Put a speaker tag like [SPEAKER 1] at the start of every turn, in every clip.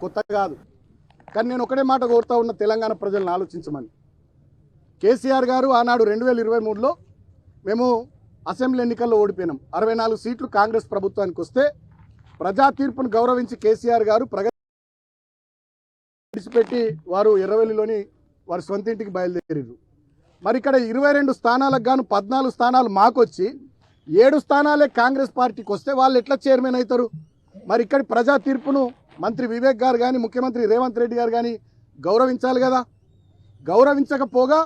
[SPEAKER 1] కొత్త కాదు. కానీ నేను ఒకటే మాట కోరుతా ఉన్న తెలంగాణ ప్రజలను ఆలోచించమని. కేసీఆర్ గారు ఆనాడు 2023లో మేము అసెంబ్లీ ఎన్నికల్లో ఓడిపోయినాం. 64 సీట్లు కాంగ్రెస్ ప్రభుత్వానికి వస్తే ప్రజా తీర్పును గౌరవించి కేసీఆర్ గారు విడిచిపెట్టి వారు ఎర్రవెల్లిలోని వారి సొంత ఇంటికి బయలుదేరారు. మరి ఇక్కడ 22 స్థానాలకు గాను 14 స్థానాలు మాకొచ్చి 7 స్థానాలే కాంగ్రెస్ పార్టీకి వస్తే వాళ్ళు ఎట్లా చైర్మన్ అవుతారు? మరి ఇక్కడి ప్రజా తీర్పును మంత్రి వివేక్ గారు కానీ ముఖ్యమంత్రి రేవంత్ రెడ్డి గారు కానీ గౌరవించాలి కదా. గౌరవించకపోగా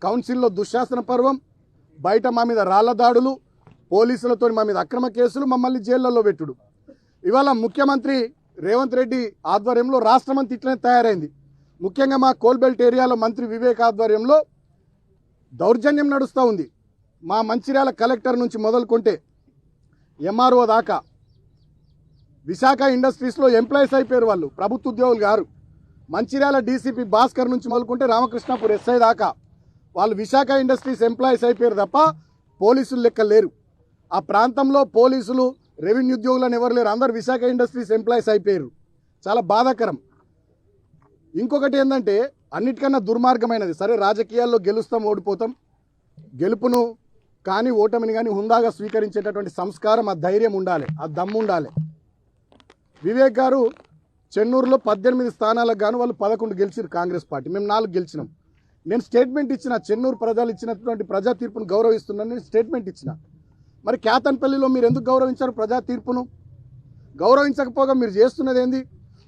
[SPEAKER 1] కౌన్సిల్లో దుశ్శాసన పర్వం, బయట మా మీద రాళ్ల దాడులు, పోలీసులతో మా మీద అక్రమ కేసులు, మమ్మల్ని జైళ్లలో పెట్టుడు. ఇవాళ ముఖ్యమంత్రి రేవంత్ రెడ్డి ఆధ్వర్యంలో రాష్ట్రమంతా ఇట్లనే తయారైంది. ముఖ్యంగా మా కోల్బెల్ట్ ఏరియాలో మంత్రి వివేక్ ఆధ్వర్యంలో దౌర్జన్యం నడుస్తూ ఉంది. మా మంచిర్యాల కలెక్టర్ నుంచి మొదలుకుంటే ఎంఆర్ఓ దాకా విశాఖ ఇండస్ట్రీస్లో ఎంప్లాయీస్ అయిపోయారు. వాళ్ళు ప్రభుత్వ ఉద్యోగులు గారు. మంచిర్యాల డీసీపీ భాస్కర్ నుంచి మొదలుకుంటే రామకృష్ణాపూర్ ఎస్ఐ దాకా వాళ్ళు విశాఖ ఇండస్ట్రీస్ ఎంప్లాయీస్ అయిపోయారు తప్ప పోలీసులు లెక్క లేరు. ఆ ప్రాంతంలో పోలీసులు రెవెన్యూ ఉద్యోగులను ఎవరు లేరు. అందరు విశాఖ ఇండస్ట్రీస్ ఎంప్లాయీస్ అయిపోయారు. చాలా బాధాకరం. ఇంకొకటి ఏంటంటే అన్నిటికన్నా దుర్మార్గమైనది, సరే రాజకీయాల్లో గెలుస్తాం ఓడిపోతాం, గెలుపును కానీ ఓటమిని కానీ హుందాగా స్వీకరించేటటువంటి సంస్కారం, ఆ ధైర్యం ఉండాలి, ఆ దమ్ము ఉండాలి. వివేక్ గారు చెన్నూరులో 18 స్థానాలకు గాను వాళ్ళు 11 గెలిచారు కాంగ్రెస్ పార్టీ, మేము 4 గెలిచినాం. నేను స్టేట్మెంట్ ఇచ్చిన, చెన్నూరు ప్రజలు ఇచ్చినటువంటి ప్రజా తీర్పును గౌరవిస్తున్నాను నేను స్టేట్మెంట్ ఇచ్చిన. మరి కేతన్పల్లిలో మీరు ఎందుకు గౌరవించారు ప్రజా తీర్పును? గౌరవించకపోగా మీరు చేస్తున్నది ఏంది?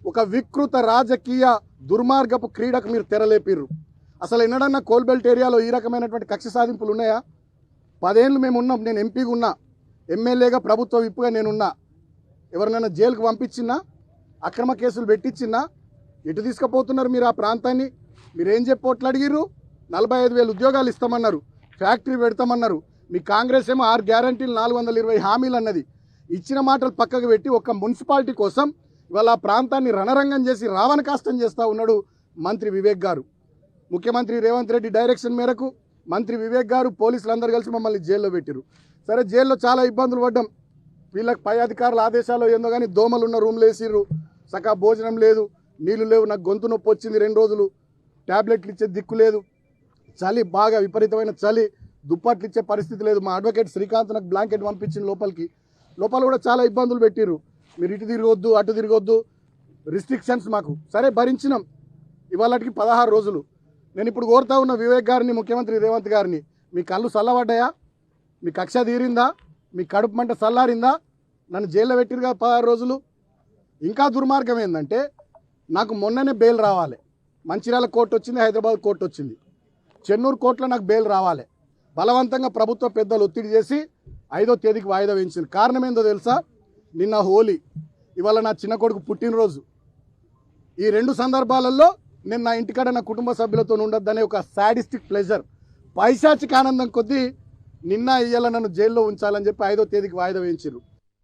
[SPEAKER 1] ఒక వికృత రాజకీయ దుర్మార్గపు క్రీడకు మీరు తెరలేపిర్రు. అసలు ఎన్నడన్నా కోల్బెల్ట్ ఏరియాలో ఈ రకమైనటువంటి కక్ష సాధింపులు ఉన్నాయా? 10 ఏళ్ళు మేము ఉన్నాం. నేను ఎంపీగా ఉన్నా, ఎమ్మెల్యేగా ప్రభుత్వ విప్పుగా నేనున్నా. ఎవరినైనా జైలుకు పంపించినా, అక్రమ కేసులు పెట్టించినా, ఎటు తీసుకుపోతున్నారు మీరు ఆ ప్రాంతాన్ని? మీరేం చెప్పి ఓట్లు అడిగిర్రు? 45,000 ఉద్యోగాలు ఇస్తామన్నారు, ఫ్యాక్టరీ పెడతామన్నారు. మీ కాంగ్రెస్ ఏమో 6 గ్యారంటీలు 420 హామీలు అన్నది. ఇచ్చిన మాటలు పక్కకు పెట్టి ఒక్క మున్సిపాలిటీ కోసం ఇవాళ ఆ ప్రాంతాన్ని రణరంగం చేసి రావణ కాష్టం చేస్తూ ఉన్నాడు మంత్రి వివేక్ గారు. ముఖ్యమంత్రి రేవంత్ రెడ్డి డైరెక్షన్ మేరకు మంత్రి వివేక్ గారు పోలీసులందరూ కలిసి మమ్మల్ని జైల్లో పెట్టిరు. సరే జైల్లో చాలా ఇబ్బందులు పడ్డాం. వీళ్ళకి పై అధికారుల ఆదేశాలు ఏందో కానీ దోమలు ఉన్న రూమ్లు వేసిర్రు, సకా భోజనం లేదు, నీళ్లు లేవు, నాకు గొంతు నొప్పి వచ్చింది 2 రోజులు, ట్యాబ్లెట్లు ఇచ్చే దిక్కు లేదు, చలి బాగా విపరీతమైన చలి, దుప్పట్లు ఇచ్చే పరిస్థితి లేదు. మా అడ్వకేట్ శ్రీకాంత్ నాకు బ్లాంకెట్ పంపించింది లోపల కూడా చాలా ఇబ్బందులు పెట్టిర్రు. మీరు ఇటు తిరగొద్దు అటు తిరగొద్దు, రిస్ట్రిక్షన్స్ మాకు. సరే భరించినాం. ఇవాళకి 16 రోజులు. నేను ఇప్పుడు కోరుతా ఉన్న వివేక్ గారిని, ముఖ్యమంత్రి రేవంత్ గారిని, మీ కళ్ళు చల్లబడ్డాయా? మీ కక్ష తీరిందా? మీ కడుపు మంట చల్లారిందా? నన్ను జైల్లో పెట్టిరుగా 16 రోజులు. ఇంకా దుర్మార్గం ఏంటంటే నాకు మొన్ననే బెయిల్ రావాలి. మంచిర్యాల కోర్టు వచ్చింది, హైదరాబాద్ కోర్టు వచ్చింది, చెన్నూరు కోర్టులో నాకు బెయిల్ రావాలి. బలవంతంగా ప్రభుత్వ పెద్దలు ఒత్తిడి చేసి 5వ తేదీకి వాయిదా వేయించింది. కారణం ఏందో తెలుసా? నిన్న హోలీ, ఇవాళ నా చిన్న కొడుకు పుట్టినరోజు. ఈ 2 సందర్భాలలో నేను నా ఇంటికాడ నా కుటుంబ సభ్యులతో ఉండొద్దనే ఒక సాడిస్టిక్ ప్లెజర్, పైశాచిక ఆనందం కొద్దీ నిన్న ఇయ్యాల నన్ను జైల్లో ఉంచాలని చెప్పి 5వ తేదీకి వాయిదా వేయించారు.